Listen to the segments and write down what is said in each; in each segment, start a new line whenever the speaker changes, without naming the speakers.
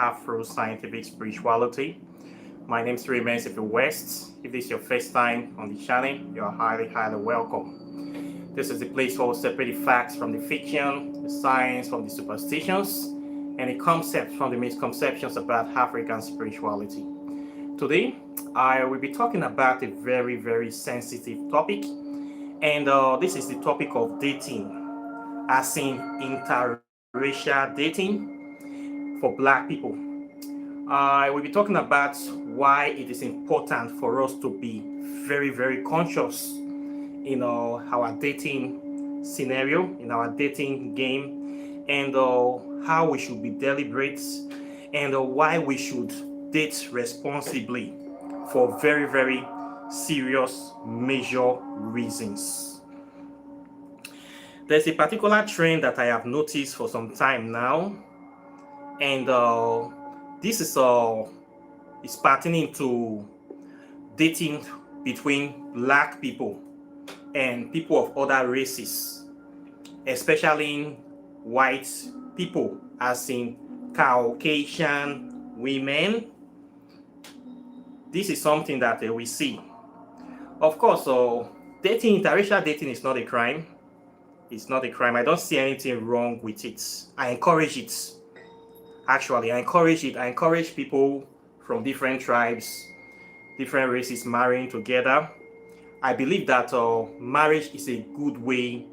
Afro-scientific spirituality. My name is Remains if you're West. If this is your first time on the channel, you are highly welcome. This is the place where we separate the facts from the fiction, the science from the superstitions, and the concepts from the misconceptions about African spirituality. Today, I will be talking about a very sensitive topic, and this is the topic of dating, as in interracial dating for Black people. I will be talking about why it is important for us to be very conscious in our dating scenario, in our dating game, and how we should be deliberate, and why we should date responsibly for very serious major reasons. There's a particular trend that I have noticed for some time now, and this is pertaining to dating between Black people and people of other races, especially white people, as in Caucasian women. This is something that we see. Of course, interracial dating is not a crime. It's not a crime. I don't see anything wrong with it. I encourage it. Actually, I encourage it. I encourage people from different tribes, different races marrying together. I believe that marriage is a good way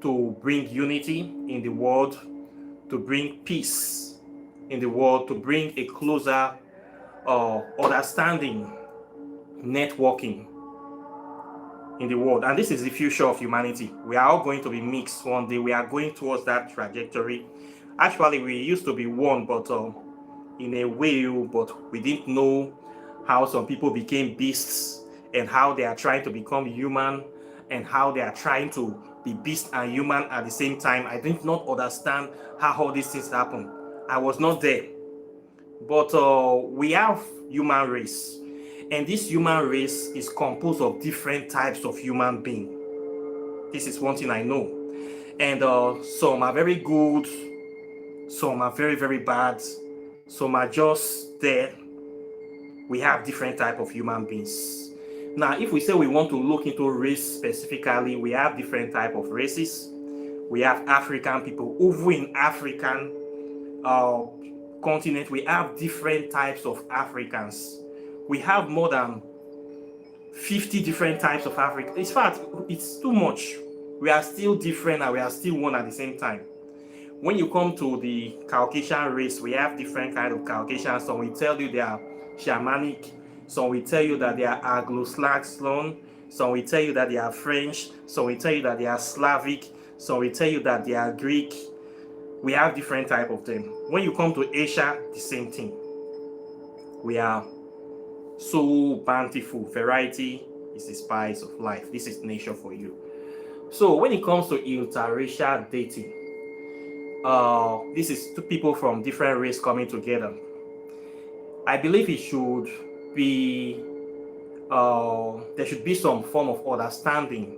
to bring unity in the world, to bring peace in the world, to bring a closer understanding, networking in the world. And this is the future of humanity. We are all going to be mixed one day. We are going towards that trajectory. Actually, we used to be one, but in a way, but we didn't know how some people became beasts, and how they are trying to become human, and how they are trying to be beast and human at the same time. I did not understand how all these things happen. I was not there. But we have human race, and this human race is composed of different types of human beings. This is one thing I know. And some are very good, some are very bad, some are just there. We have different types of human beings. Now, if we say we want to look into race specifically, we have different types of races. We have African people. Over in African continent, we have different types of Africans. We have more than 50 different types of Africans. In fact, it's too much. We are still different, and we are still one at the same time. When you come to the Caucasian race, we have different kinds of Caucasians. Some will tell you they are shamanic, some will tell you that they are Anglo-Saxon, some will tell you that they are French, some will tell you that they are Slavic, some will tell you that they are Greek. We have different types of them. When you come to Asia, the same thing. We are so bountiful. Variety is the spice of life. This is nature for you. So when it comes to interracial dating, this is two people from different races coming together. I believe it should be there should be some form of understanding,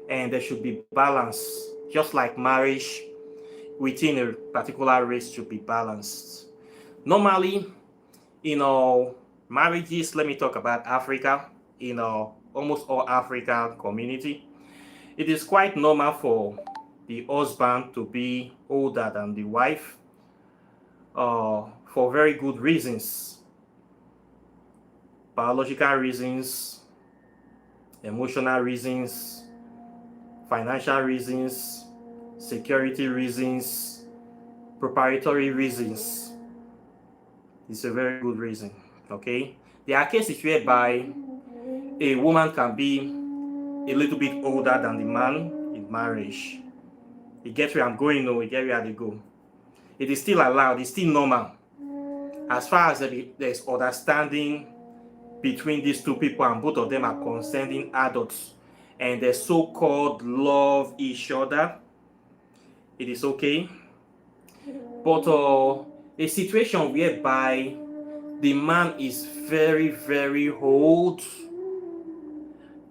and there should be balance, just like marriage within a particular race should be balanced. Normally, marriages, let me talk about Africa, almost all African community, it is quite normal for the husband to be older than the wife, for very good reasons. Biological reasons, emotional reasons, financial reasons, security reasons, proprietary reasons. It's a very good reason, okay? There are cases whereby a woman can be a little bit older than the man in marriage. You get where I'm going, or you get where they go. It is still allowed, it's still normal. As far as there's understanding between these two people, and both of them are consenting adults, and they so-called love each other, it is okay. But a situation whereby the man is very old,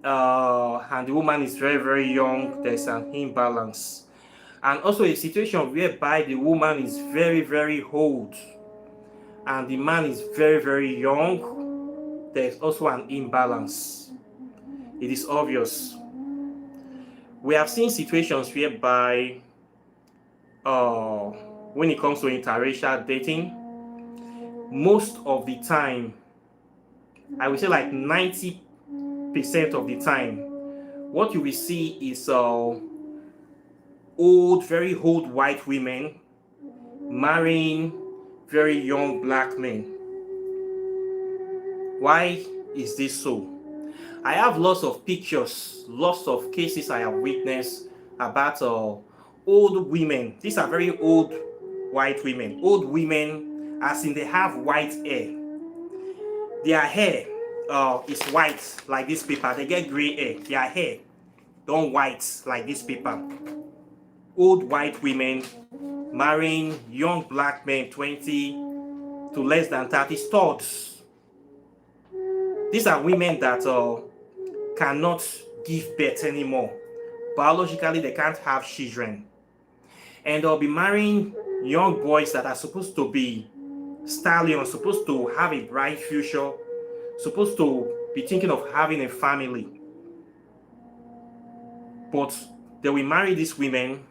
and the woman is very young, there's an imbalance. And also a situation whereby the woman is very old and the man is very, very young, there's also an imbalance. It is obvious. We have seen situations whereby when it comes to interracial dating, most of the time, I would say like 90% of the time, what you will see is very old white women marrying very young black men. Why is this so? I have lots of pictures, lots of cases I have witnessed about old women. These are very old white women. Old women, as in they have white hair. Their hair is white like this paper. They get gray hair. Their hair don't white like this paper. Old white women marrying young black men, 20 to less than 30 studs. These are women that cannot give birth anymore. Biologically, they can't have children. And they'll be marrying young boys that are supposed to be stallions, supposed to have a bright future, supposed to be thinking of having a family. But they will marry these women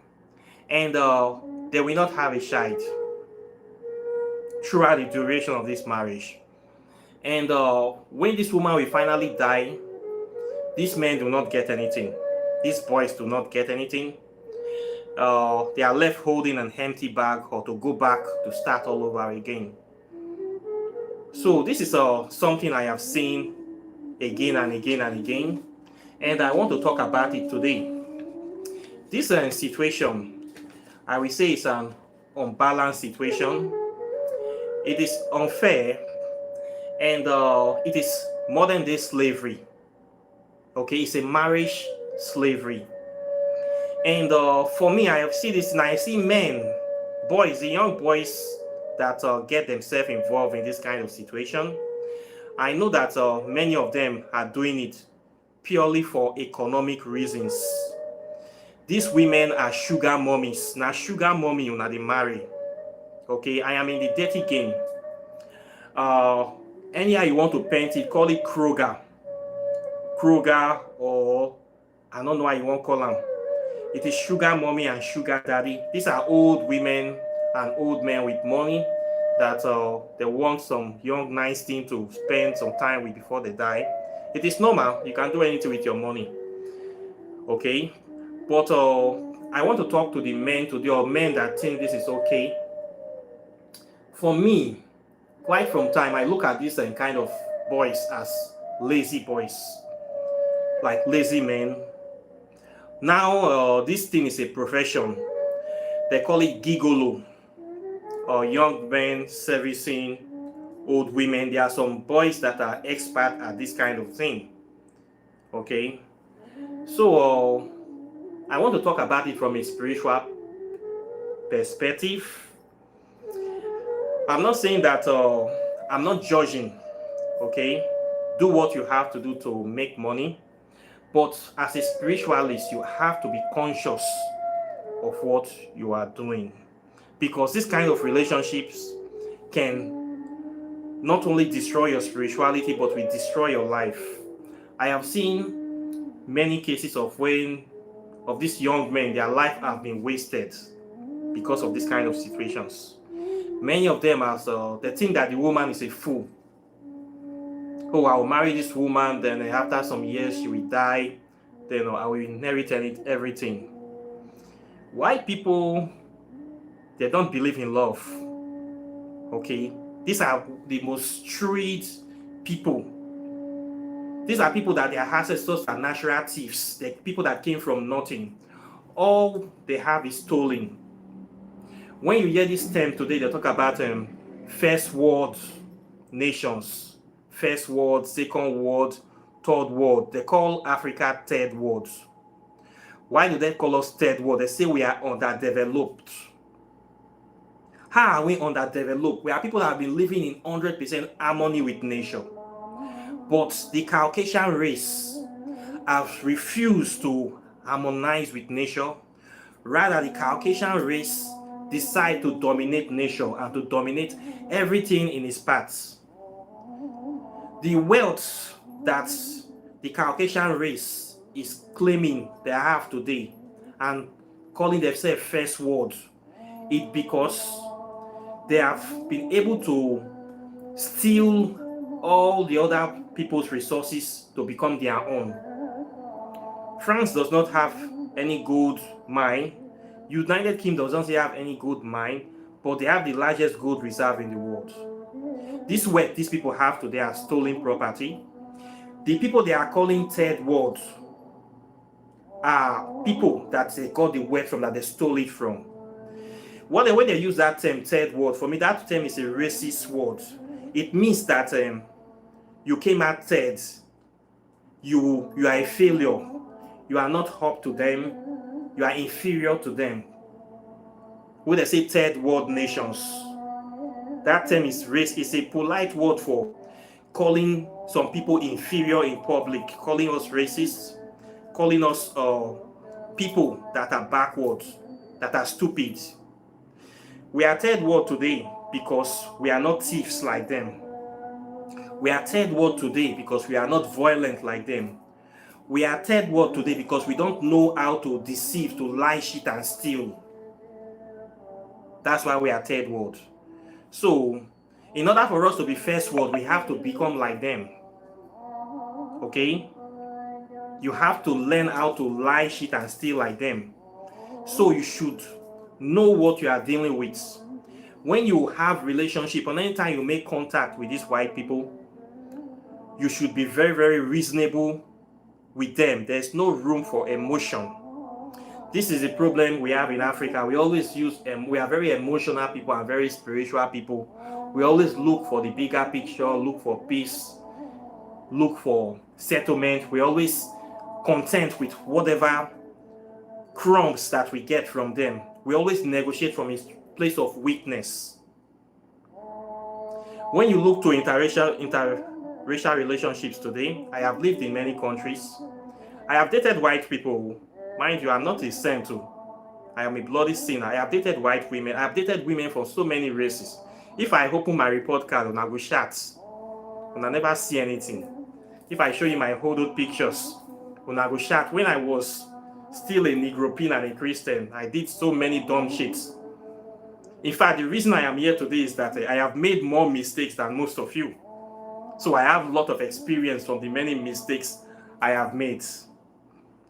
and they will not have a child throughout the duration of this marriage. And when this woman will finally die, these men do not get anything. These boys do not get anything. They are left holding an empty bag or to go back to start all over again. So this is something I have seen again and again and again, and I want to talk about it today. This situation, I will say, is an unbalanced situation. It is unfair, and it is modern day slavery. Okay, it's a marriage slavery. And for me, I have seen this, and I see men, boys, the young boys that get themselves involved in this kind of situation. I know that many of them are doing it purely for economic reasons. These women are sugar mommies. Now, sugar mommy, when they marry. Okay, I am in the dirty game. Anyhow you want to paint it, call it Kroger, or I don't know how you want to call them. It is sugar mommy and sugar daddy. These are old women and old men with money that they want some young nice thing to spend some time with before they die. It is normal. You can do anything with your money. Okay, but I want to talk to the men today, or men that think this is okay. For me, quite from time, I look at these kind of boys as lazy boys, like lazy men. Now, this thing is a profession. They call it gigolo, or young men servicing old women. There are some boys that are expert at this kind of thing. Okay, so I want to talk about it from a spiritual perspective. I'm not saying that I'm not judging. Okay, do what you have to do to make money. But as a spiritualist, you have to be conscious of what you are doing, because this kind of relationships can not only destroy your spirituality, but will destroy your life. I have seen many cases of these young men, their life have been wasted because of this kind of situations. Many of them they think that the woman is a fool. Oh, I will marry this woman, then after some years she will die, then I will inherit everything. White people, they don't believe in love. Okay, these are the most street people. These are people that their ancestors are natural thieves. They're people that came from nothing. All they have is stolen. When you hear this term today, they talk about first world nations. First world, second world, third world. They call Africa third world. Why do they call us third world? They say we are underdeveloped. How are we underdeveloped? We are people that have been living in 100% harmony with nature. But the Caucasian race have refused to harmonize with nature. Rather, the Caucasian race decide to dominate nature and to dominate everything in its paths. The wealth that the Caucasian race is claiming they have today and calling themselves first world, it's because they have been able to steal all the other people's resources to become their own. France does not have any gold mine. United Kingdom doesn't have any gold mine, but they have the largest gold reserve in the world. This wealth these people have today are stolen property. The people they are calling third world are people that they got the wealth from, that they stole it from. When they use that term third world, for me that term is a racist word. It means that you came out third, you are a failure, you are not up to them, you are inferior to them. When they say third world nations, that term is race. It's a polite word for calling some people inferior in public, calling us racist, calling us people that are backward, that are stupid. We are third world today because we are not thieves like them. We are third world today because we are not violent like them. We are third world today because we don't know how to deceive, to lie, cheat, and steal. That's why we are third world. So, in order for us to be first world, we have to become like them. Okay? You have to learn how to lie, cheat, and steal like them. So you should know what you are dealing with. When you have relationship, and anytime you make contact with these white people, you should be very, very reasonable with them. There's no room for emotion. This is the problem we have in Africa. We always we are very emotional people and very spiritual people. We always look for the bigger picture, look for peace, look for settlement. We always content with whatever crumbs that we get from them. We always negotiate from a place of weakness. When you look to interracial relationships today, I have lived in many countries. I have dated white people. Mind you, I'm not a saint too. I am a bloody sinner. I have dated white women. I have dated women from so many races. If I open my report card and I go chat, and I never see anything. If I show you my old pictures, and I go chat, when I was still a Negropin and a Christian, I did so many dumb shits. In fact, the reason I am here today is that I have made more mistakes than most of you. So I have a lot of experience from the many mistakes I have made.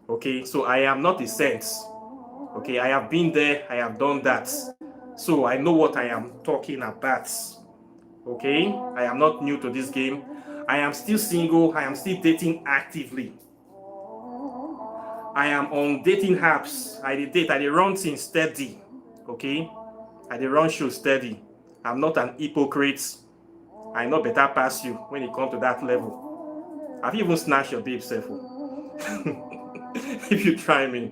Okay, so I am not a saint. Okay, I have been there, I have done that. So I know what I am talking about. Okay, I am not new to this game. I am still single, I am still dating actively. I am on dating apps. I run things steady. Okay, I run shows steady. I'm not an hypocrite. I know better pass you when it comes to that level. Have you even snatched your babe self? If you try me.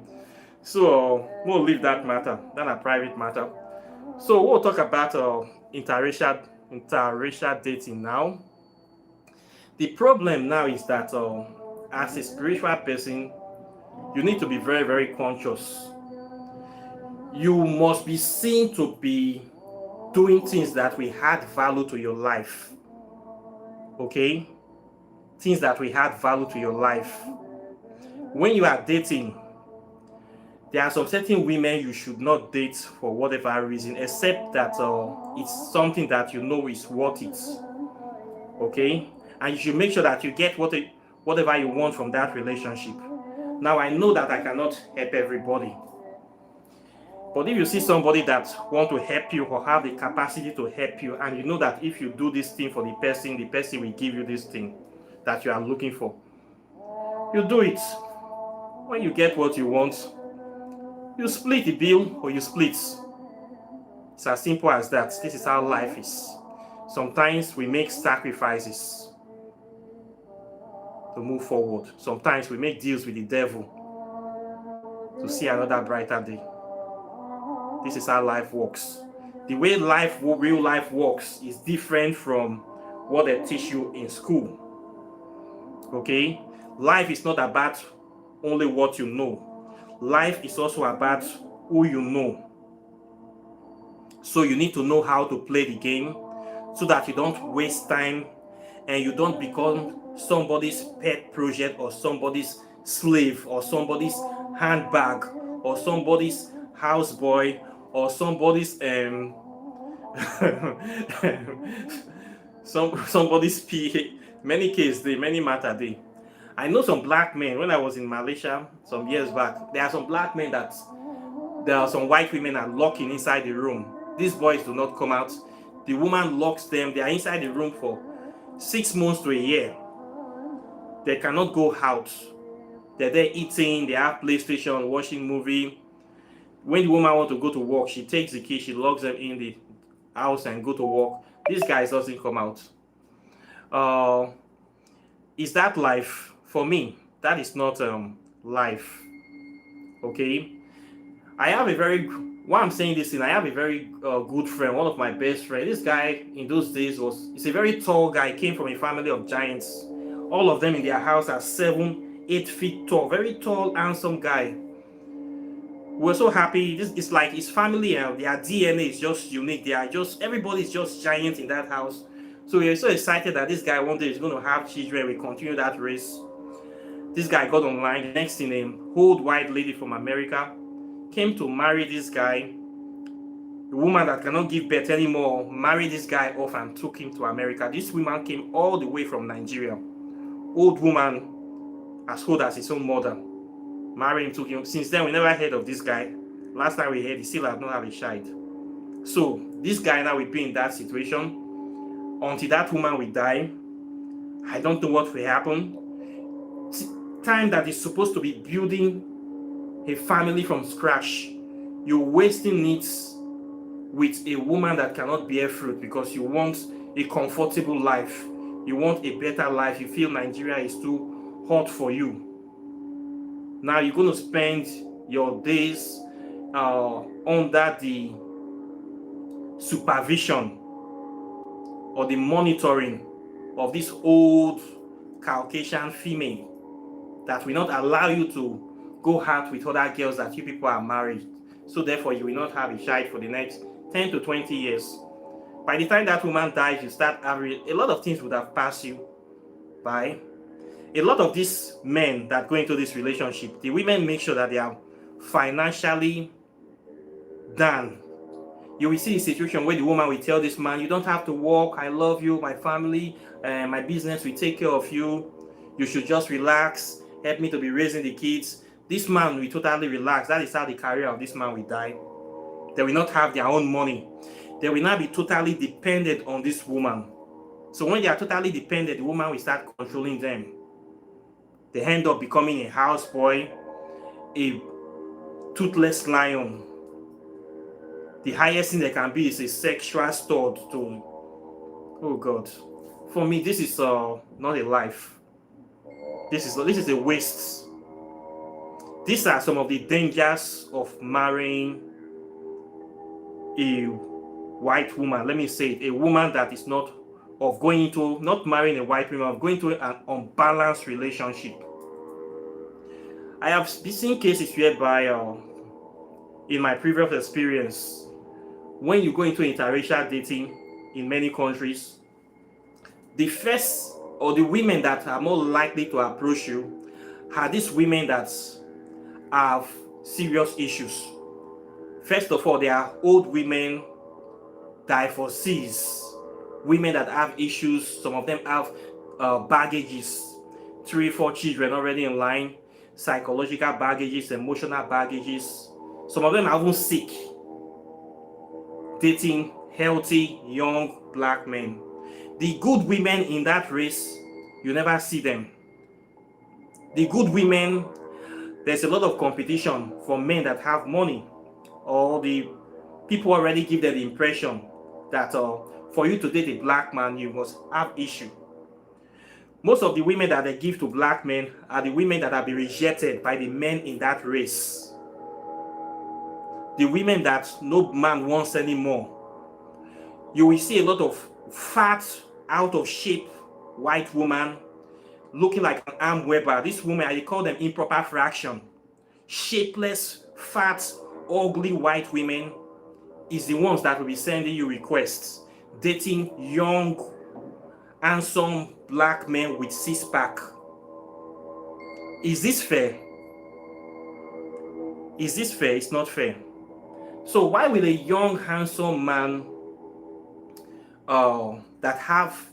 So we'll leave that matter. That's a private matter. So we'll talk about interracial dating now. The problem now is that as a spiritual person, you need to be very, very conscious. You must be seen to be doing things that will add value to your life. Okay? Things that will add value to your life. When you are dating, there are some certain women you should not date for whatever reason, except that it's something that you know is worth it. Okay? And you should make sure that you get whatever you want from that relationship. Now, I know that I cannot help everybody. But if you see somebody that wants to help you or have the capacity to help you, and you know that if you do this thing for the person will give you this thing that you are looking for, you do it. When you get what you want, you split the bill or you split. It's as simple as that. This is how life is. Sometimes we make sacrifices to move forward. Sometimes we make deals with the devil to see another brighter day. This is how life works. The way real life works is different from what they teach you in school. Okay? Life is not about only what you know. Life is also about who you know. So you need to know how to play the game so that you don't waste time and you don't become somebody's pet project or somebody's slave or somebody's handbag or somebody's houseboy or somebody's somebody's PA. Many cases, they many matter they. I know some black men when I was in Malaysia some years back. There are some black men that there are some white women are locking inside the room. These boys do not come out. The woman locks them. They are inside the room for 6 months to a year. They cannot go out. They're there eating. They have PlayStation, watching movie. When the woman wants to go to work, she takes the key. She locks them in the house and go to work. This guy doesn't come out. Is that life? For me, that is not life. Okay. I have a very, why I'm saying this thing, I have a very good friend, one of my best friends. This guy in those days he's a very tall guy, came from a family of giants. All of them in their house are 7, 8 feet tall, very tall, handsome guy. We're so happy. It's like his family, their DNA is just unique. They are just, everybody's just giant in that house. So we're so excited that this guy one day is going to have children. We continue that race. This guy got online. The next thing, an old white lady from America came to marry this guy. The woman that cannot give birth anymore married this guy off and took him to America. This woman came all the way from Nigeria. Old woman, as old as his own mother, married him, took him. Since then, we never heard of this guy. Last time we heard, he still has not have a child. So this guy now will be in that situation until that woman will die. I don't know what will happen. Time that is supposed to be building a family from scratch, you're wasting it with a woman that cannot bear fruit because you want a comfortable life, you want a better life, you feel Nigeria is too hot for you. Now you're going to spend your days under the supervision or the monitoring of this old Caucasian female that will not allow you to go out with other girls that you people are married. So therefore, you will not have a child for the next 10 to 20 years. By the time that woman dies, you start having a lot of things would have passed you by. A lot of these men that go into this relationship, the women make sure that they are financially done. You will see a situation where the woman will tell this man, you don't have to work, I love you, my family, my business will take care of you. You should just relax, help me to be raising the kids. This man will totally relax. That is how the career of this man will die. They will not have their own money. They will not be totally dependent on this woman. So when they are totally dependent, the woman will start controlling them. They end up becoming a houseboy, a toothless lion. The highest thing they can be is a sexual stud to, oh God. For me, this is not a life. This is a waste. These are some of the dangers of marrying a white woman. Let me say it, a woman that is not marrying a white woman, of going into an unbalanced relationship. I have seen cases whereby, in my previous experience, when you go into interracial dating in many countries, the first or the women that are more likely to approach you are these women that have serious issues. First of all, they are old women, divorcees, women that have issues. Some of them have baggages, 3, 4 children already in line, psychological baggages, emotional baggages. Some of them are even sick, dating healthy, young black men. The good women in that race, you never see them. The good women, there's a lot of competition for men that have money, or the people already give them the impression that for you to date a black man, you must have issue. Most of the women that they give to black men are the women that have been rejected by the men in that race. The women that no man wants anymore. You will see a lot of fat, out of shape white woman looking like an arm weaver. This woman, I call them improper fraction. Shapeless, fat, ugly white women is the ones that will be sending you requests, dating young, handsome black men with six-pack. Is this fair? Is this fair? It's not fair. So why will a young, handsome man that have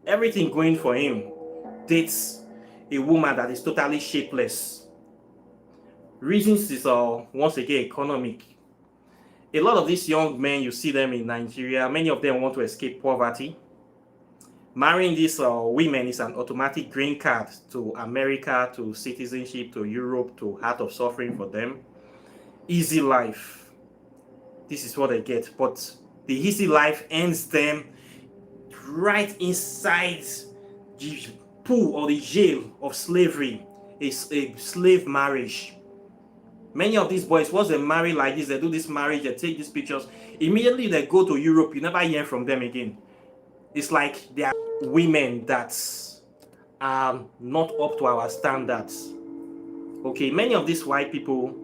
everything going for him dates a woman that is totally shapeless? Reasons is once again economic. A lot of these young men, you see them in Nigeria, many of them want to escape poverty. Marrying these women is an automatic green card to America, to citizenship, to Europe, to Heart of Suffering for them. Easy life. This is what they get. But the easy life ends them right inside the pool or the jail of slavery, a slave marriage. Many of these boys, once they marry like this, they do this marriage, they take these pictures, immediately they go to Europe, you never hear from them again. It's like they are women that are not up to our standards. Okay, many of these white people,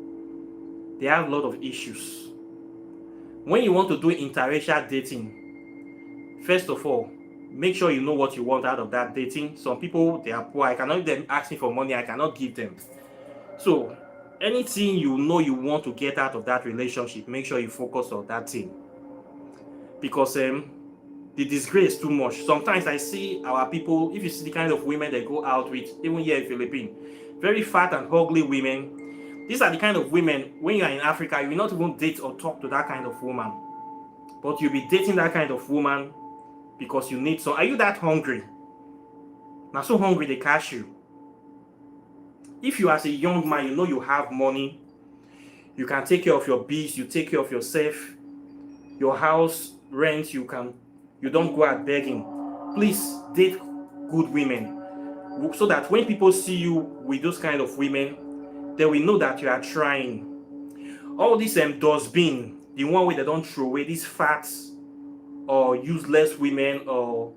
they have a lot of issues. When you want to do interracial dating, first of all, make sure you know what you want out of that dating. Some people, they are poor. I cannot even ask me for money. I cannot give them. So anything you know you want to get out of that relationship, make sure you focus on that thing. Because the disgrace is too much. Sometimes I see our people, if you see the kind of women they go out with, even here in Philippines, very fat and ugly women. These are the kind of women, when you are in Africa, you will not even date or talk to that kind of woman. But you'll be dating that kind of woman because you need some. Are you that hungry? Now so hungry they catch you. If you as a young man, you know you have money, you can take care of your bills, you take care of yourself, your house rent, you don't go out begging. Please date good women, so that when people see you with those kind of women, they will know that you are trying. All these dustbin, the one where they don't throw away, these fat or useless women or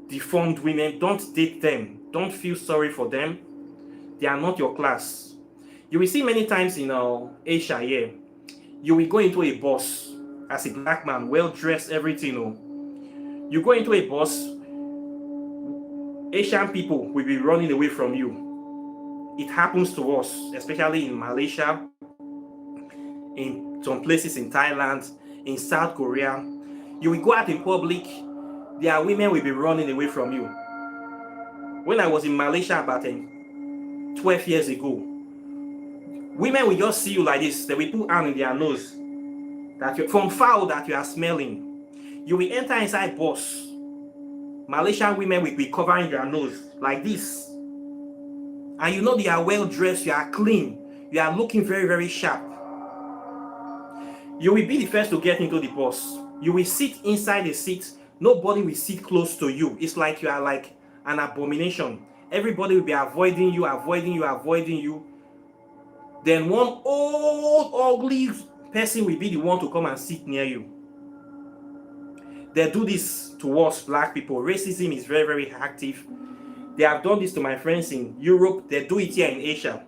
deformed women, don't date them. Don't feel sorry for them. They are not your class. You will see many times in Asia here, you will go into a bus as a black man, well dressed, everything. You go into a bus, Asian people will be running away from you. It happens to us, especially in Malaysia, in some places in Thailand, in South Korea. You will go out in public, their women will be running away from you. When I was in Malaysia about 12 years ago, women will just see you like this. They will put hand in their nose that from foul that you are smelling. You will enter inside bus. Malaysian women will be covering their nose like this. And you know they are well dressed, you are clean, you are looking very, very sharp. You will be the first to get into the bus. You will sit inside the seat. Nobody will sit close to you. It's like you are like an abomination. Everybody will be avoiding you, avoiding you, avoiding you. Then one old, ugly person will be the one to come and sit near you. They do this to us, black people. Racism is very, very active. They have done this to my friends in Europe. They do it here in Asia.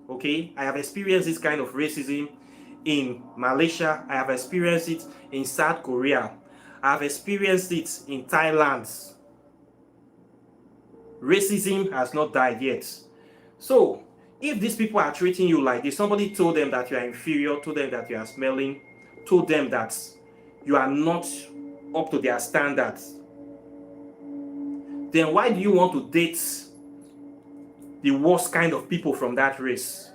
Okay? I have experienced this kind of racism in Malaysia. I have experienced it in South Korea. I have experienced it in Thailand. Racism has not died yet. So, if these people are treating you like this, somebody told them that you are inferior, told them that you are smelling, told them that you are not up to their standards, then why do you want to date the worst kind of people from that race?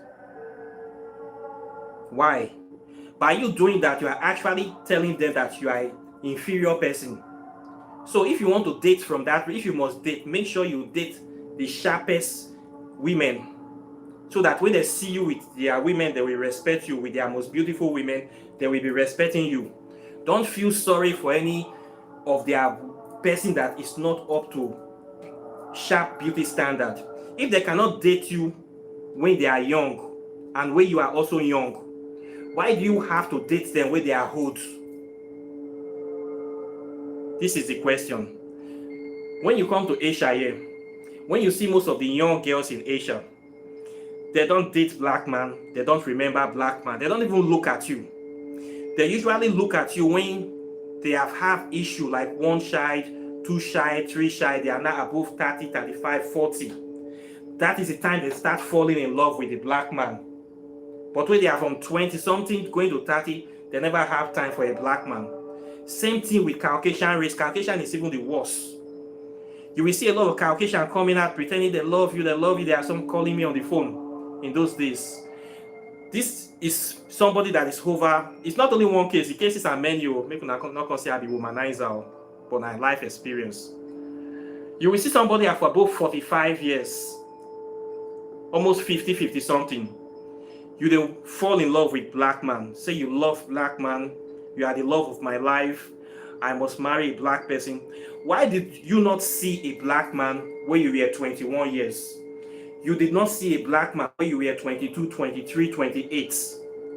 Why? By you doing that, you are actually telling them that you are an inferior person. So if you want to date from that, if you must date, make sure you date the sharpest women, so that when they see you with their women, they will respect you. With their most beautiful women, they will be respecting you. Don't feel sorry for any of their person that is not up to sharp beauty standard. If they cannot date you when they are young and when you are also young, why do you have to date them when they are old? This is the question. When you come to Asia here, when you see most of the young girls in Asia, they don't date black man, they don't remember black man, they don't even look at you. They usually look at you when they have issue like 1 child, 2 child, 3 child. They are now above 30, 35, 40. That is the time they start falling in love with the black man. But when they are from 20 something going to 30, they never have time for a black man. Same thing with Caucasian race. Caucasian is even the worst. You will see a lot of Caucasian coming out pretending they love you, they love you. There are some calling me on the phone in those days. This is somebody that is over. It's not only one case. The cases are many. Maybe not consider the womanizer, but my life experience. You will see somebody for above 45 years, almost 50, 50 something. You then fall in love with black man. Say you love black man. You are the love of my life. I must marry a black person. Why did you not see a black man when you were 21 years? You did not see a black man when you were 22, 23, 28.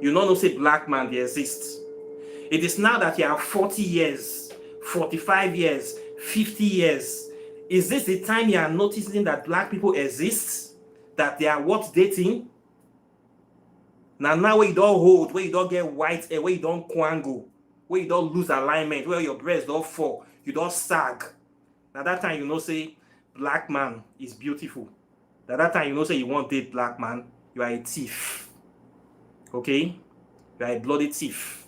You don't know say black man they exist. It is now that you are 40 years, 45 years, 50 years. Is this the time you are noticing that black people exist? That they are worth dating? Now where you don't hold, where you don't get white hair, where you don't quango, where you don't lose alignment, where your breast don't fall, you don't sag. Now that time you know say black man is beautiful. Now that time you know say you won't date black man, you are a thief. Okay? You are a bloody thief.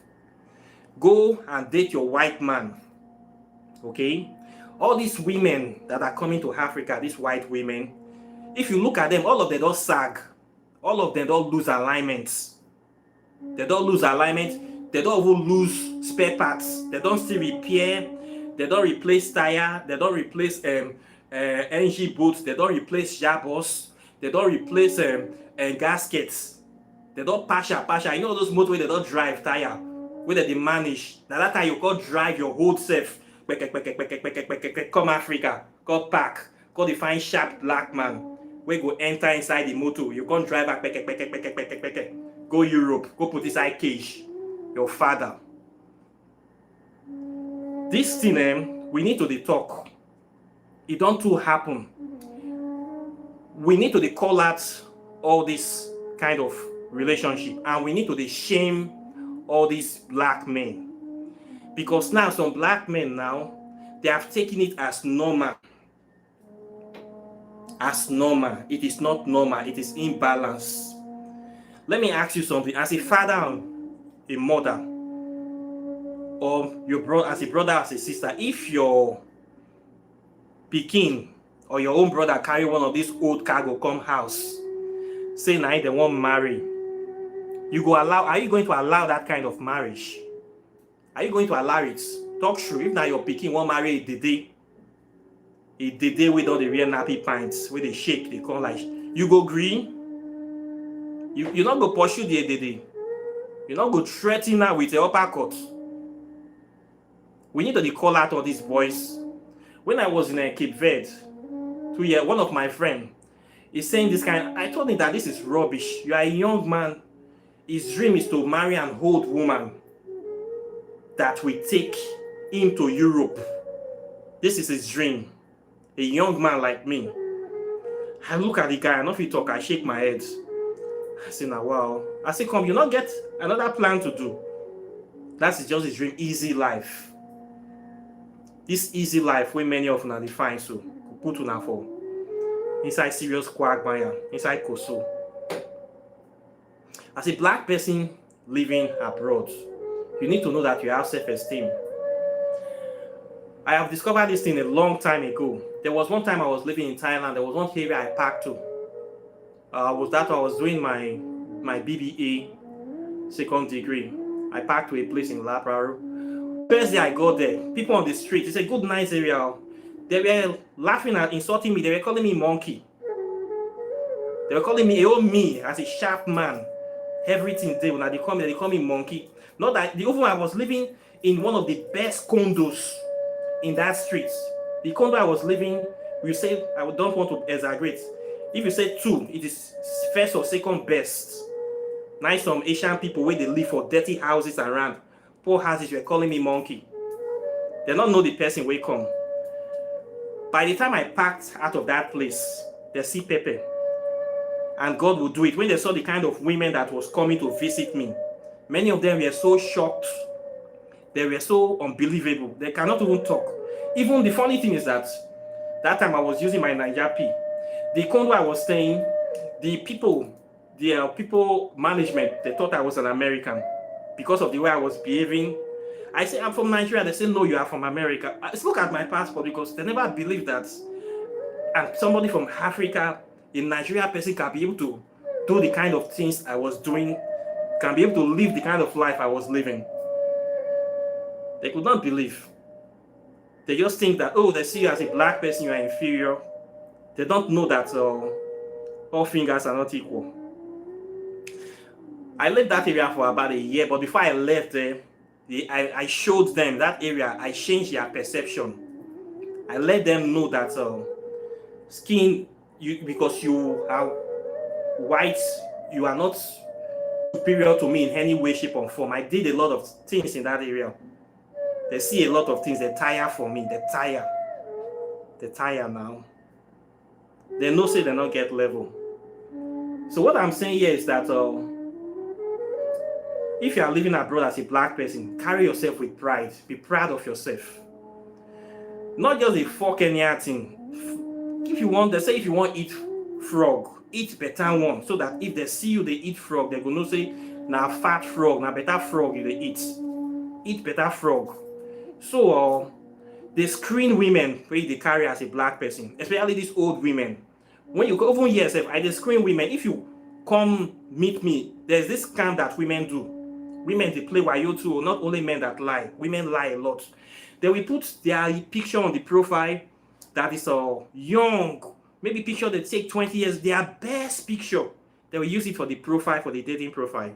Go and date your white man. Okay? All these women that are coming to Africa, these white women, if you look at them, all of them don't sag. All of them don't lose alignment. They don't lose alignment. They don't even lose spare parts. They don't still repair. They don't replace tire. They don't replace NG bolts. They don't replace jabos. They don't replace gaskets. They don't pasha. You know those motor where they don't drive tire, where they manage. Now that time you can't drive your whole self. Come Africa, go park, go define sharp black man. We go enter inside the motor. You can't drive back. Go Europe. Go put inside cage. Your father. This thing, we need to talk. It don't too happen. We need to call out all this kind of relationship, and we need to shame all these black men, because now some black men now they have taken it as normal. As normal. It is not normal. It is imbalance. Let me ask you something. As a father and a mother, or your brother, as a brother, as a sister, if your pikin or your own brother carry one of these old cargo come house, say now they won't marry, are you going to allow that kind of marriage? Are you going to allow it? Talk true. If now your pikin won't marry a dede with all the real nappy pints, where they shake, they come like, you go green? You not go pursue the dede. You not go threaten her with the uppercut. We need to call out all these boys. When I was in Cape Verde 2 years, one of my friends is saying this kind. I told him that this is rubbish. You are a young man. His dream is to marry an old woman that will take him to Europe. This is his dream. A young man like me. I look at the guy, I know if he talk, I shake my head. I say, now wow. I say, come, you not get another plan to do. That's just his dream, easy life. This easy life where many of them define, so put on for inside serious quagmire, inside Koso. As a black person living abroad, you need to know that you have self-esteem. I have discovered this thing a long time ago. There was one time I was living in Thailand. There was one area I packed to. I was doing my BBA second degree. I packed to a place in Lapraro. First day I got there, people on the street, it's a good nice area. They were laughing and insulting me. They were calling me monkey. They were calling me as a sharp man. Everything they when they call me monkey. Not that the over I was living in one of the best condos in that street. The condo I was living, we say, I don't want to exaggerate. If you say 2, it is first or second best. Now some Asian people where they live for dirty houses around, poor houses, were calling me monkey. They don't know the person will come. By the time I packed out of that place, they see Pepe. And God will do it. When they saw the kind of women that was coming to visit me, Many of them were so shocked. They were so unbelievable. They cannot even talk. Even the funny thing is that time I was using my Niger P. The condo I was staying, the people management, they thought I was an American because of the way I was behaving. I say I'm from Nigeria. They say no, you are from America. I just look at my passport because they never believed that. And somebody from Africa, a Nigeria person, can be able to do the kind of things I was doing, can be able to live the kind of life I was living. They could not believe. They just think that, oh, they see you as a black person, you are inferior. They don't know that all fingers are not equal. I left that area for about a year, but before I left there, I showed them that area. I changed their perception. I let them know that skin, because you are white, you are not superior to me in any way, shape, or form. I did a lot of things in that area. They see a lot of things. They tire for me. They tire now. They know say they not get level. So what I'm saying here is that if you are living abroad as a black person, carry yourself with pride. Be proud of yourself. Not just a fuck any thing. If you want, they say if you want to eat frog, eat better one. So that if they see you, they eat frog, they're going to say, now fat frog, now better frog you they eat. Eat better frog. So they screen women where they carry as a black person, especially these old women. When you go over here, I just screen women. If you come meet me, there's this scam that women do. Women, they play wayo too. Not only men that lie. Women lie a lot. They will put their picture on the profile that is young. Maybe picture they take 20 years. Their best picture. They will use it for the profile, for the dating profile.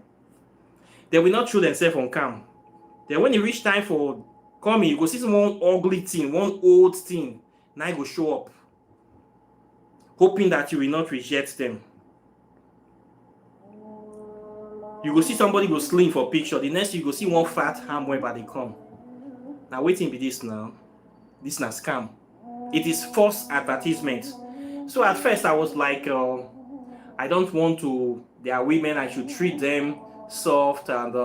They will not show themselves on cam. Then when it reach time for coming, you go see one ugly thing, one old thing. Now you go show up. Hoping that you will not reject them. You go see somebody go slim for picture. The next you go see one fat ham wherever they come. Now waiting be this now. This is a scam. It is false advertisement. So at first I was like, I don't want to. They are women. I should treat them soft, and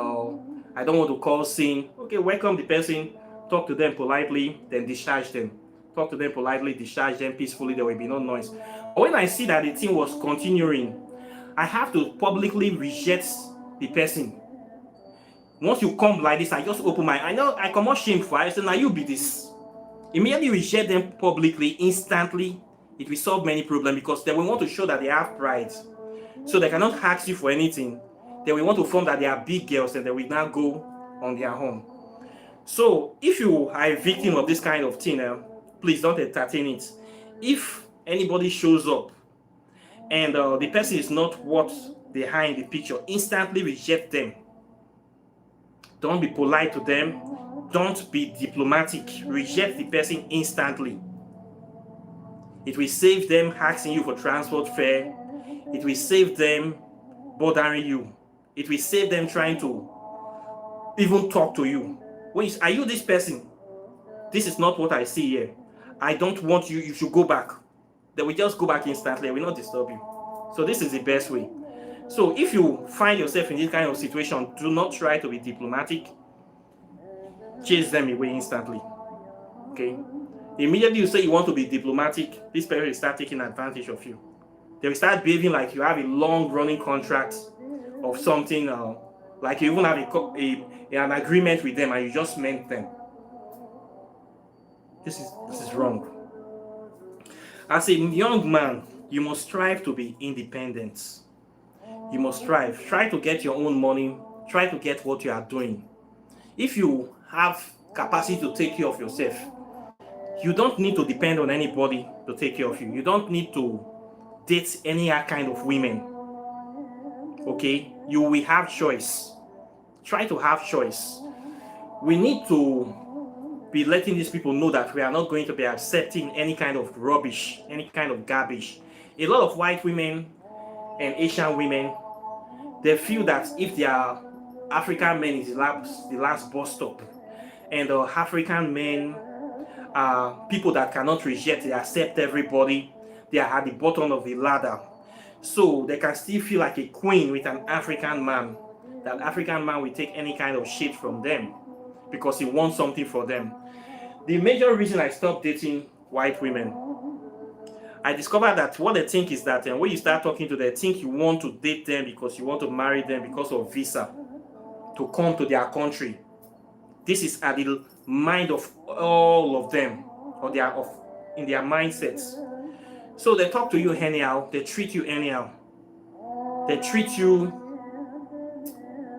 I don't want to cause sin. Okay, welcome the person. Talk to them politely, then discharge them. Talk to them politely, discharge them peacefully. There will be no noise. But when I see that the thing was continuing, I have to publicly reject the person. Once you come like this, I just open my. I know I come out shameful. I say, now you be this. Immediately reject them publicly, instantly. It will solve many problems because they will want to show that they have pride. So they cannot ask you for anything. They will want to form that they are big girls and they will now go on their own. So if you are a victim of this kind of thing, please don't entertain it. If anybody shows up and the person is not what they are in the picture, instantly reject them. Don't be polite to them. Don't be diplomatic. Reject the person instantly. It will save them asking you for transport fare. It will save them bothering you. It will save them trying to even talk to you. Are you this person? This is not what I see here. I don't want you. You should go back. They will just go back instantly. They will not disturb you. So this is the best way. So if you find yourself in this kind of situation, do not try to be diplomatic. Chase them away instantly. Okay? Immediately you say you want to be diplomatic, this person will start taking advantage of you. They will start behaving like you have a long-running contract of something, like you even have an agreement with them and you just meant them. This is wrong. As a young man, you must strive to be independent. You must strive. Try to get your own money. Try to get what you are doing. If you have capacity to take care of yourself, you don't need to depend on anybody to take care of you. You don't need to date any kind of women. Okay? You will have choice. Try to have choice. We need to be letting these people know that we are not going to be accepting any kind of rubbish, any kind of garbage. A lot of white women and Asian women, they feel that if they are African men is the last bus stop, and African men are people that cannot reject, they accept everybody, they are at the bottom of the ladder. So they can still feel like a queen with an African man. that African man will take any kind of shit from them because he wants something for them. The major reason I stopped dating white women, I discovered that what they think is that when you start talking to them, they think you want to date them because you want to marry them because of visa to come to their country. This is at the mind of all of them, or they are in their mindsets. So they talk to you anyhow, they treat you anyhow, they treat you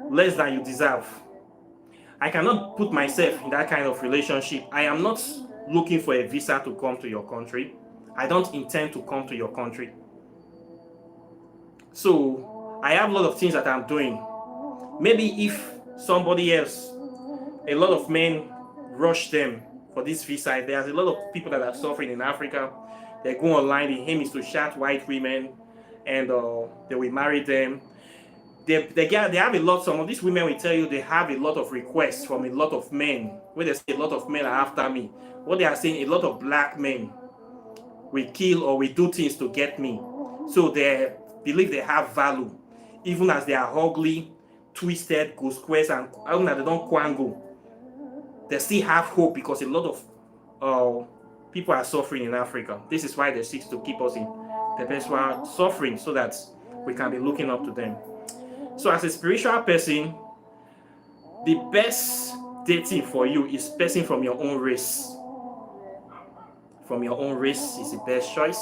less than you deserve. I cannot put myself in that kind of relationship. I am not looking for a visa to come to your country. I don't intend to come to your country. So I have a lot of things that I'm doing. Maybe if somebody else, a lot of men rush them for this visa, there's a lot of people that are suffering in Africa. They go online, the aim is to chat white women and they will marry them. They have a lot, some of these women will tell you they have a lot of requests from a lot of men. When they say a lot of men are after me, what they are saying, a lot of black men will kill or will do things to get me. So they believe they have value, even as they are ugly, twisted, go squares, and even as they don't kwango. They still have hope because a lot of people are suffering in Africa. This is why they seek to keep us in the best while suffering so that we can be looking up to them. So as a spiritual person, the best dating for you is person from your own race. From your own race is the best choice.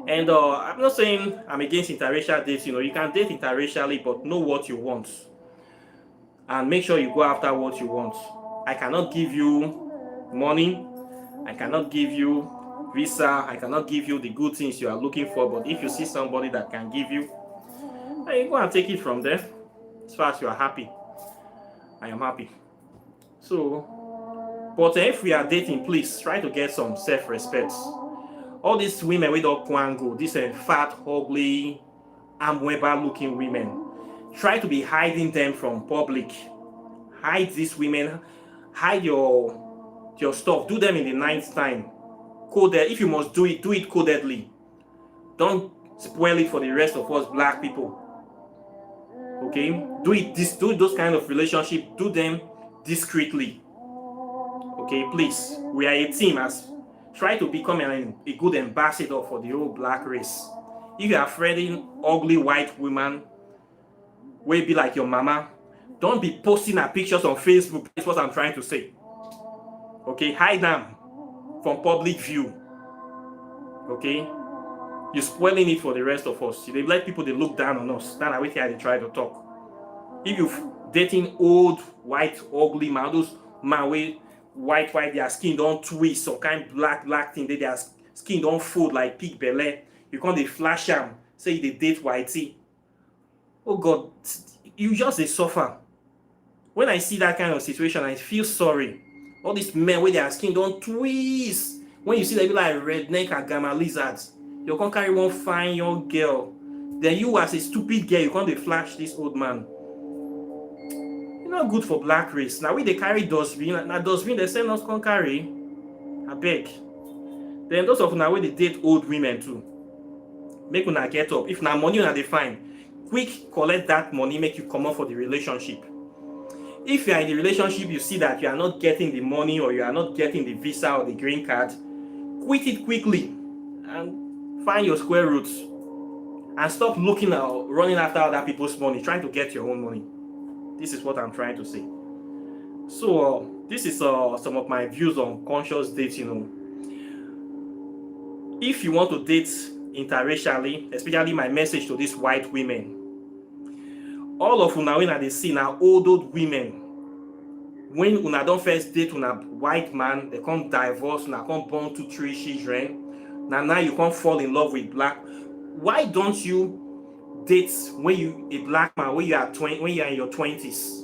And I'm not saying I'm against interracial dating. You can date interracially, but know what you want. And make sure you go after what you want. I cannot give you money. I cannot give you visa. I cannot give you the good things you are looking for. But if you see somebody that can give you, you go and take it from there. As far as you are happy, I am happy. So, but if we are dating, please try to get some self-respect. All these women with all kwango, these fat, ugly, amweba-looking women, try to be hiding them from public. Hide these women. Hide your stuff. Do them in the night time. Coded. If you must do it codedly. Don't spoil it for the rest of us black people. Okay, do those kind of relationship, do them discreetly. Okay, please, we are a team. Try to become a good ambassador for the whole black race. If you are friending ugly white women, will be like your mama, don't be posting her pictures on Facebook. That's what I'm trying to say. Okay, hide them from public view. Okay, you're spoiling it for the rest of us. They let people, they look down on us. That's how they try to talk. If you're dating old, white, ugly man, those man with white, their skin don't twist, some kind of black thing, their skin don't fold like pig belly. You can't they flash them, say they date whitey. Oh God, you just they suffer. When I see that kind of situation, I feel sorry. All these men with their skin don't twist. When you see them be like redneck and gamma lizards, you can't carry one fine young girl. Then you as a stupid girl, you can't they flash this old man. Not good for black race. Now we they carry dustbin. Now dustbin they send us can't carry. I beg. Then those of now where they date old women too. Make una get up. If now money una they find, quick collect that money, make you come up for the relationship. If you are in the relationship, you see that you are not getting the money or you are not getting the visa or the green card, quit it quickly and find your square roots and stop looking at running after other people's money, trying to get your own money. This is what I'm trying to say. So this is some of my views on conscious dating. If you want to date interracially, especially my message to these white women, all of una when they see now old women, when una don't first date una white man, they can't divorce, una can't born 2-3 children. Now you can't fall in love with black. Why don't you date when you a black man when you are when you are in your 20s?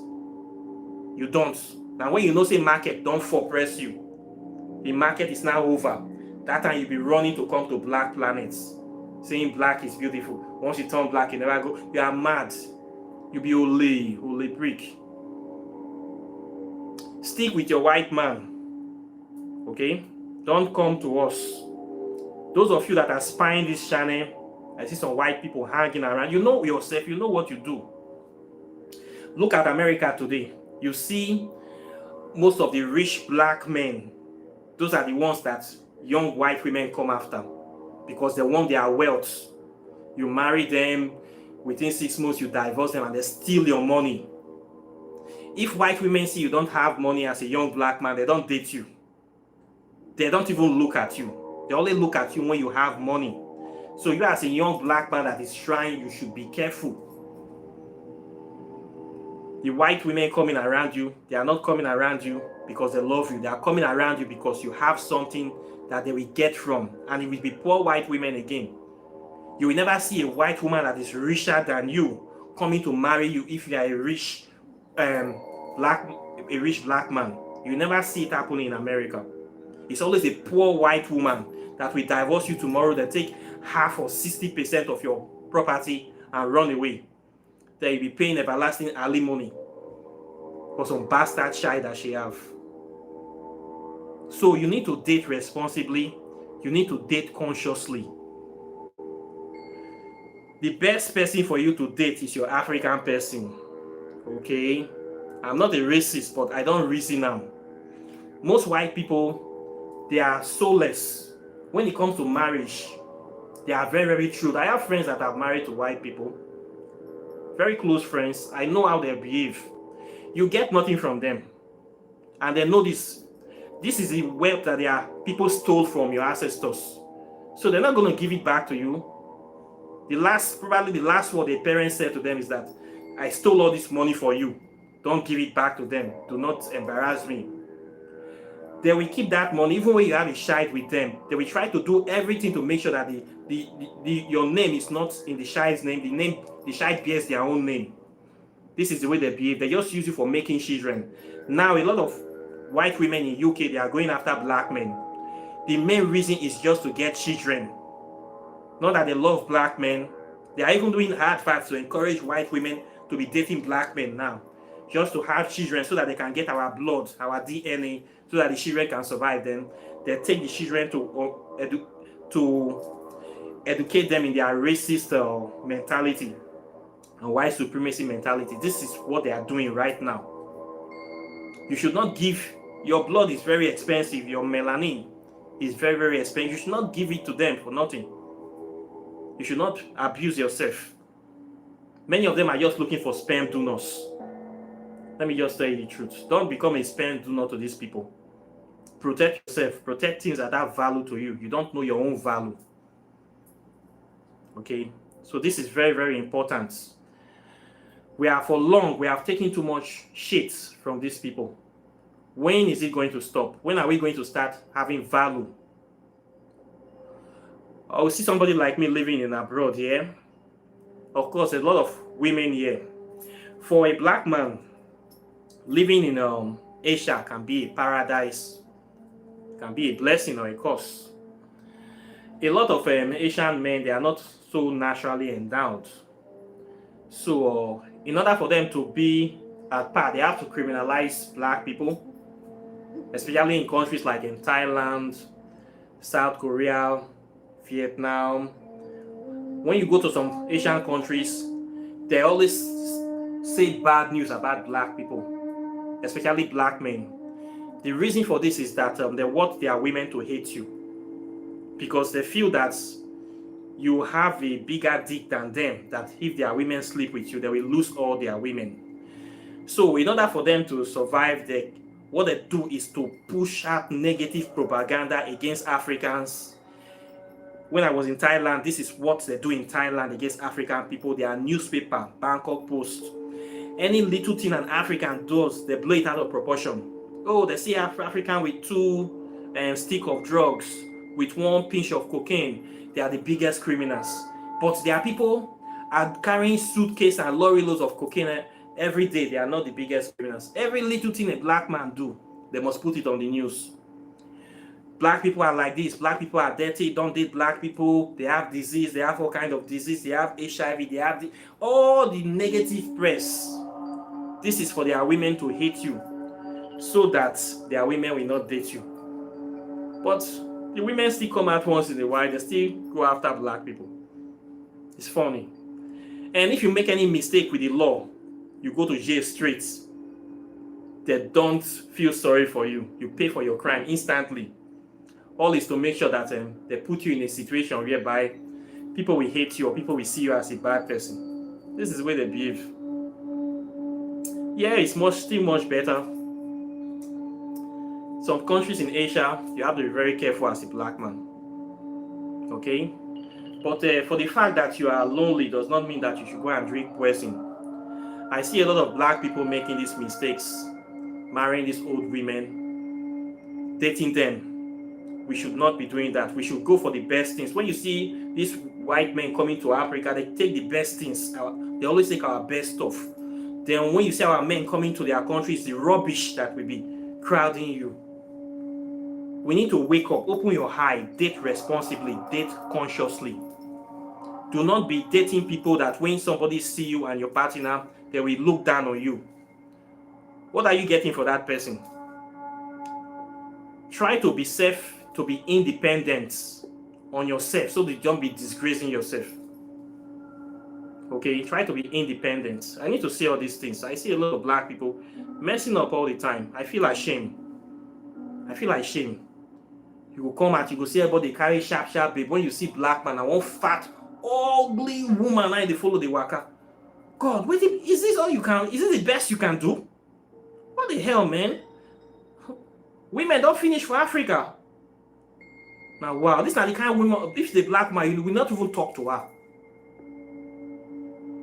You don't. Now when you know say market don't for press you, the market is now over. That time you be running to come to black planets, saying black is beautiful. Once you turn black, you never go. You are mad. You be ole brick. Stick with your white man. Okay? Don't come to us. Those of you that are spying this channel, I see some white people hanging around. You know yourself, you know what you do. Look at America today. You see most of the rich black men, those are the ones that young white women come after because they want their wealth. You marry them, within 6 months you divorce them and they steal your money. If white women see you don't have money as a young black man, they don't date you. They don't even look at you. They only look at you when you have money. So you as a young black man that is trying, you should be careful. The white women coming around you, they are not coming around you because they love you. They are coming around you because you have something that they will get from. And it will be poor white women again. You will never see a white woman that is richer than you coming to marry you if you are a rich black man. You will never see it happening in America. It's always a poor white woman that will divorce you tomorrow. They take half or 60% of your property and run away. They will be paying everlasting alimony for some bastard child that she have. So you need to date responsibly. You need to date consciously. The best person for you to date is your African person. Okay? I'm not a racist, but I don't reason now. Most white people, they are soulless. When it comes to marriage, they are very, very true. I have friends that have married to white people. Very close friends. I know how they behave. You get nothing from them. And they know this. This is the wealth that their people stole from your ancestors. So they're not going to give it back to you. Probably the last word their parents said to them is that, I stole all this money for you. Don't give it back to them. Do not embarrass me. They will keep that money even when you have a child with them. They will try to do everything to make sure that your name is not in the child's name. The child bears their own name. This is the way they behave. They just use you for making children. Now a lot of white women in UK, they are going after black men. The main reason is just to get children. Not that they love black men. They are even doing hard facts to encourage white women to be dating black men now. Just to have children so that they can get our blood, our DNA, so that the children can survive. Then they take the children to educate them in their racist mentality and white supremacy mentality. This is what they are doing right now. You should not give, your blood is very expensive, your melanin is very, very expensive. You should not give it to them for nothing. You should not abuse yourself. Many of them are just looking for sperm donors. Let me just tell you the truth. Don't become a sperm donor to these people. Protect yourself. Protect things that have value to you. You don't know your own value. Okay? So this is very, very important. We have taken too much shit from these people. When is it going to stop? When are we going to start having value? I will see somebody like me living in abroad here. Of course, a lot of women here. For a black man, living in Asia can be a paradise, can be a blessing or a curse. A lot of Asian men, they are not so naturally endowed. So in order for them to be at par, they have to criminalize black people, especially in countries like in Thailand, South Korea, Vietnam. When you go to some Asian countries, they always say bad news about black people, especially black men. The reason for this is that they want their women to hate you because they feel that you have a bigger dick than them, that if their women sleep with you, they will lose all their women. So in order for them to survive, what they do is to push out negative propaganda against Africans. When I was in Thailand, this is what they do in Thailand against African people. Their newspaper, Bangkok Post. Any little thing an African does, they blow it out of proportion. Oh, they see African with 2 sticks of drugs, with 1 pinch of cocaine. They are the biggest criminals. But their people are carrying suitcases and lorry loads of cocaine every day. They are not the biggest criminals. Every little thing a black man do, they must put it on the news. Black people are like this. Black people are dirty. Don't date black people. They have disease. They have all kinds of disease. They have HIV. They have all the negative press. This is for their women to hate you, so that their women will not date you. But the women still come out once in a while. They still go after black people. It's funny. And if you make any mistake with the law, you go to jail straight. They don't feel sorry for you. You pay for your crime instantly. All is to make sure that they put you in a situation whereby people will hate you or people will see you as a bad person. This is the way they behave. Yeah, it's still much better. Some countries in Asia, you have to be very careful as a black man. Okay? But for the fact that you are lonely does not mean that you should go and drink poison. I see a lot of black people making these mistakes, marrying these old women, dating them. We should not be doing that. We should go for the best things. When you see these white men coming to Africa, they take the best things. They always take our best stuff. Then when you see our men coming to their country, it's the rubbish that will be crowding you. We need to wake up, open your eye, date responsibly, date consciously. Do not be dating people that when somebody see you and your partner, they will look down on you. What are you getting for that person? Try to be safe, to be independent on yourself so that you don't be disgracing yourself. Okay, try to be independent. I need to say all these things. I see a lot of black people messing up all the time. I feel ashamed. You will come out, you will see everybody carry sharp babe. When you see black man and one fat, ugly woman and they follow the waka. God, wait, is this all you can? Is this the best you can do? What the hell, man? Women don't finish for Africa. Now, wow, this is not the kind of woman. If she's a black man, you will not even talk to her.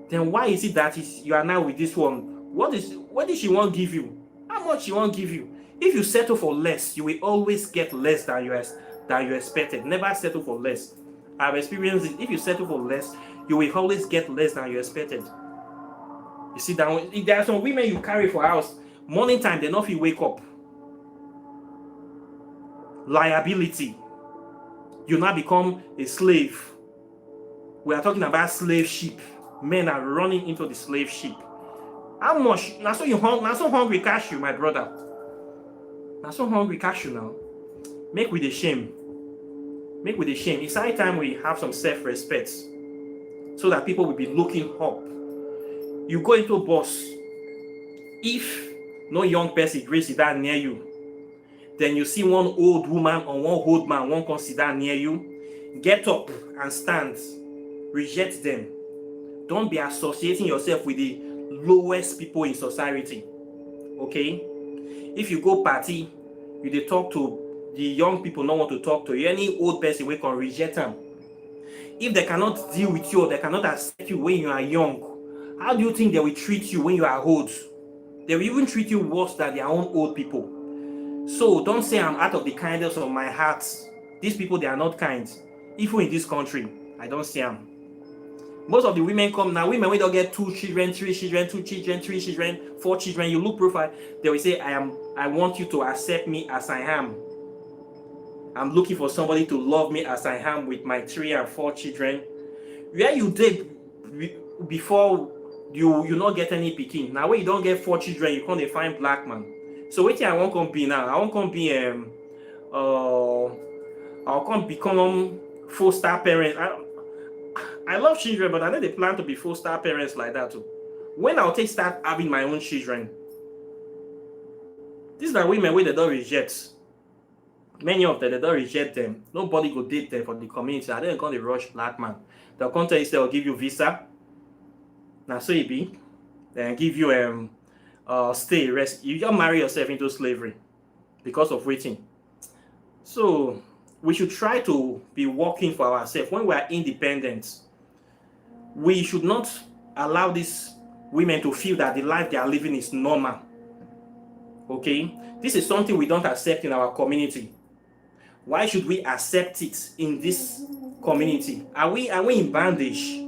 Then why is it that you are now with this one? What did she want to give you? How much she want to give you? If you settle for less, you will always get less than you expected. Never settle for less. I've experienced it. If you settle for less, you will always get less than you expected. You see that if there are some women you carry for house, morning time they not feel wake up. Liability. You now become a slave. We are talking about slave ship. Men are running into the slave ship. How much? Now so hungry catch you, my brother. Now so hungry catch you now. Make with the shame. It's high time we have some self-respect so that people will be looking up. You go into a bus. If no young person grace is that near you, then you see one old woman or one old man won't consider near you, get up and stand. Reject them. Don't be associating yourself with the lowest people in society. Okay? If you go party, you dey talk to the young people, not want to talk to you. Any old person we can reject them. If they cannot deal with you, they cannot accept you when you are young, how do you think they will treat you when you are old? They will even treat you worse than their own old people. So don't say I'm out of the kindness of my heart. These people, they are not kind. Even in this country, I don't see them. Most of the women come now, women when they get 2 children, 3 children, 2 children, 3 children, 4 children, you look profile, they will say, I want you to accept me as I am. I'm looking for somebody to love me as I am with my 3 and 4 children. Where you did before you not get any pikin. Now when you don't get 4 children, you can't find black man. So wait till I won't come be now. I won't come be I'll come become foster parent. I love children, but I know they plan to be foster parents like that too. When I'll start having my own children, these are women where they don't reject. Many of them, they don't reject them. Nobody go date them for the community. I don't come the rush black man. They'll come tell you, they'll give you visa. Now so it be. Then give you stay, rest. You just marry yourself into slavery because of waiting. So we should try to be working for ourselves. When we are independent, we should not allow these women to feel that the life they are living is normal. Okay? This is something we don't accept in our community. Why should we accept it in this community? Are we in bondage?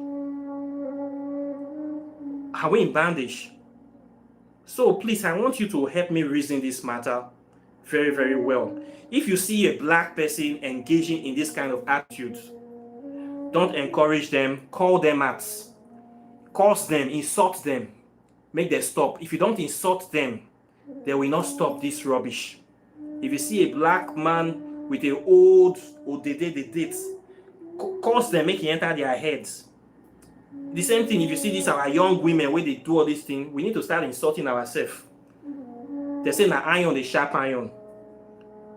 Are we in bondage? So please, I want you to help me reason this matter very, very well. If you see a black person engaging in this kind of attitude, don't encourage them, call them out, curse them, insult them, make them stop. If you don't insult them, they will not stop this rubbish. If you see a black man with an old or they date, curse them, make it enter their heads. The same thing, if you see this our young women where they do all these things, we need to start insulting ourselves. They say na iron dey sharp iron.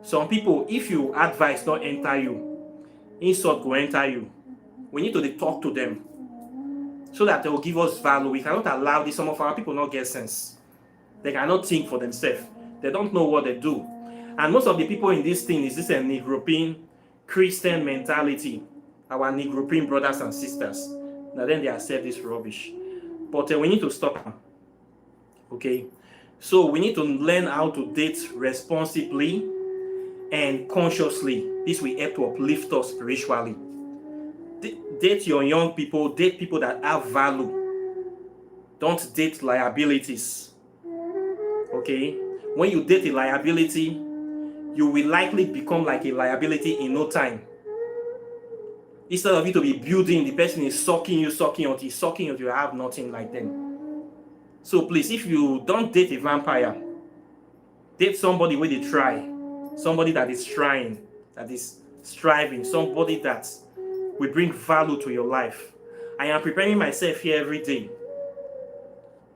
Some people, if you advice not enter you, insult go enter you. We need to dey talk to them so that they will give us value. We cannot allow this. Some of our people not get sense. They cannot think for themselves. They don't know what they do. And most of the people in this thing is this a Negropean Christian mentality. Our Negropean brothers and sisters. Now then they accept this rubbish. But we need to stop them. Okay? So we need to learn how to date responsibly and consciously. This will help to uplift us spiritually. Date your young people. Date people that have value. Don't date liabilities. Okay? When you date a liability, you will likely become like a liability in no time. Instead of you to be building, the person is sucking you until you have nothing like them. So please, if you don't date a vampire, date somebody where they try, somebody that is trying, that is striving, somebody that will bring value to your life. I am preparing myself here every day.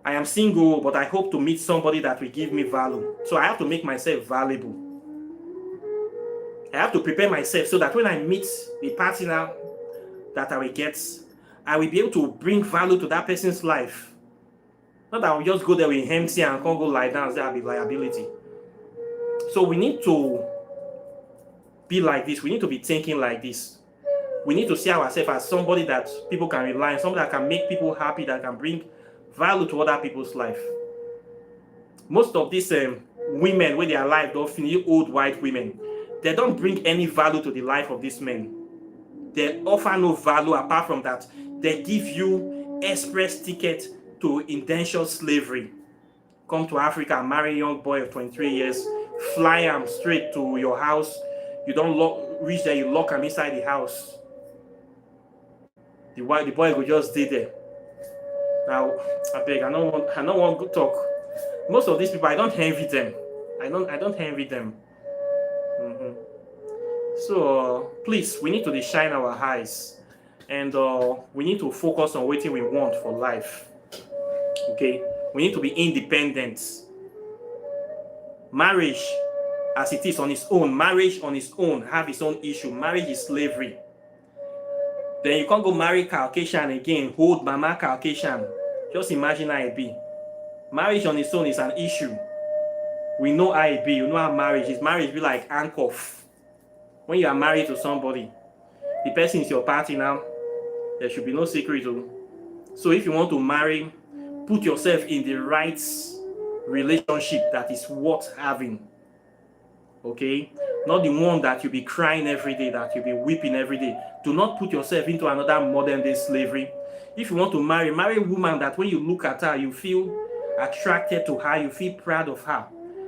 I am single, but I hope to meet somebody that will give me value. So I have to make myself valuable. I have to prepare myself so that when I meet the partner that I will get, I will be able to bring value to that person's life. Not that I will just go there with empty and can't go lie down and say I'll be liability. So we need to be like this. We need to be thinking like this. We need to see ourselves as somebody that people can rely on, somebody that can make people happy, that can bring value to other people's life. Most of these women, when they are alive, don't finish old white women. They don't bring any value to the life of these men. They offer no value apart from that. They give you express ticket to indentured slavery. Come to Africa, marry a young boy of 23 years, fly him straight to your house. You don't reach there, you lock him inside the house. The boy will just stay there. Now, I beg, I don't want to talk. Most of these people, I don't envy them. I don't envy them. So please, we need to shine our eyes, and we need to focus on what we want for life. Okay, we need to be independent. Marriage, as it is on its own, marriage on its own have its own issue. Marriage is slavery. Then you can't go marry Caucasian again, hold mama Caucasian. Just imagine how it be. Marriage on its own is an issue. We know how it be. You know how marriage is. Marriage be like handcuff. When you are married to somebody, the person is your partner. There should be no secret. So if you want to marry, put yourself in the right relationship that is worth having. Okay? Not the one that you'll be crying every day, that you'll be weeping every day. Do not put yourself into another modern day slavery. If you want to marry a woman that when you look at her, you feel attracted to her, you feel proud of her.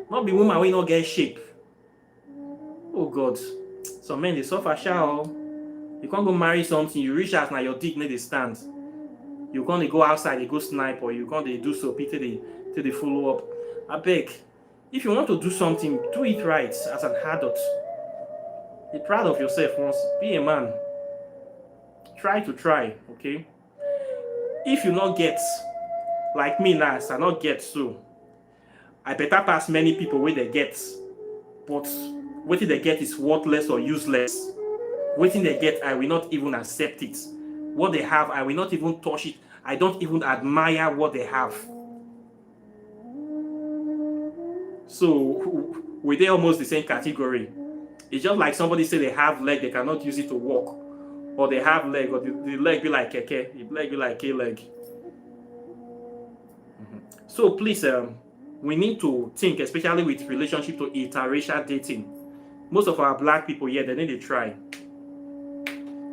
Not be woman when you not get shape. Oh God. Some men, they suffer shall. You can't go marry something, you reach out now your dick need to stand. You can't go outside, they go snipe, or you can't do so till they follow up. I beg. If you want to do something, do it right as an adult. Be proud of yourself once. Be a man. Try, okay? If you not get, like me now, I not get so, I better pass many people where they get. But what they get is worthless or useless. What they get, I will not even accept it. What they have, I will not even touch it. I don't even admire what they have. So we're almost the same category. It's just like somebody say they have leg, they cannot use it to walk. Or they have leg, or the leg be like keke, the leg be like K-leg. So please, we need to think, especially with relationship to interracial dating. Most of our black people here, they need to try.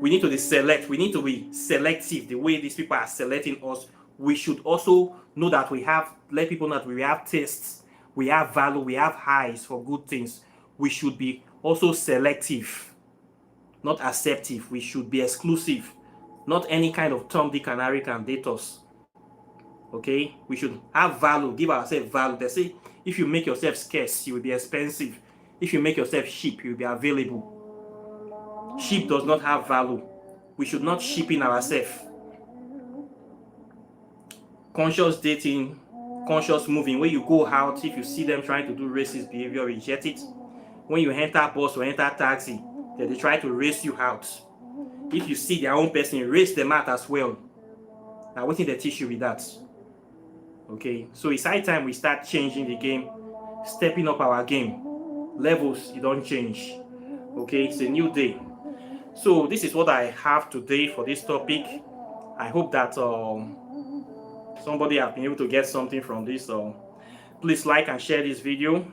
We need to select. We need to be selective. The way these people are selecting us, we should also know that let people know that we have tastes, we have value, we have eyes for good things. We should be also selective, not acceptive. We should be exclusive. Not any kind of Tom, Dick, and Harry can date us. Okay? We should have value, give ourselves value. They say, if you make yourself scarce, you will be expensive. If you make yourself cheap, you will be available. Cheap does not have value. We should not cheapen ourselves. conscious dating, conscious moving. When you go out, if you see them trying to do racist behavior, reject it. When you enter bus or enter taxi, they try to race you out. If you see their own person, race them out as well. Now, what did they teach you with that? Okay, so it's high time we start changing the game, stepping up our game. Levels, you don't change. Okay, it's a new day. So this is what I have today for this topic. I hope that somebody have been able to get something from this. Please like and share this video,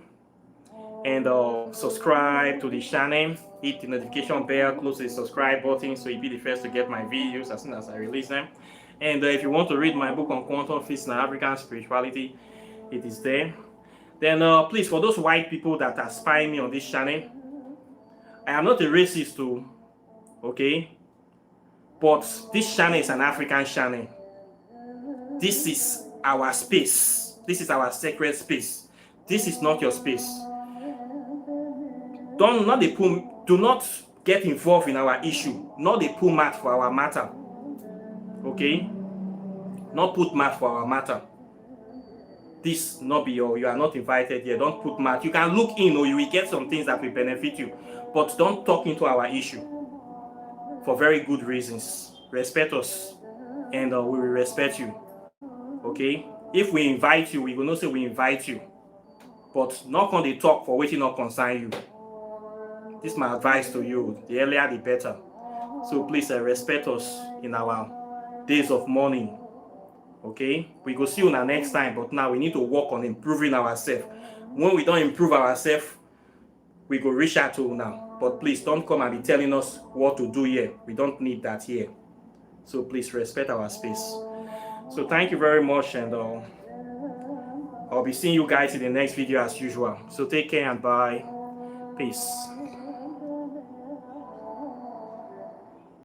and subscribe to the channel. Hit the notification bell, close the subscribe button so you'll be the first to get my videos as soon as I release them. And if you want to read my book on quantum physics and African spirituality, it is there. Then please, for those white people that are spying me on this channel, I am not a racist too, okay? But this channel is an African channel. This is our space. This is our sacred space. This is not your space. Do not get involved in our issue. Not they put mat for our matter. Okay? Not put mat for our matter. This not be your, you are not invited here. Don't put mat. You can look in or you will get some things that will benefit you. But don't talk into our issue. For very good reasons. Respect us. And we will respect you. Okay? If we invite you, we will not say we invite you. But not on the talk for waiting not concern you. This is my advice to you. The earlier the better. So please respect us in our days of mourning. Okay? We go see you next time, but now we need to work on improving ourselves. When we don't improve ourselves, we go reach out to now. But please don't come and be telling us what to do here. We don't need that here. So please respect our space. So thank you very much, and I'll be seeing you guys in the next video as usual. So take care and bye. Peace.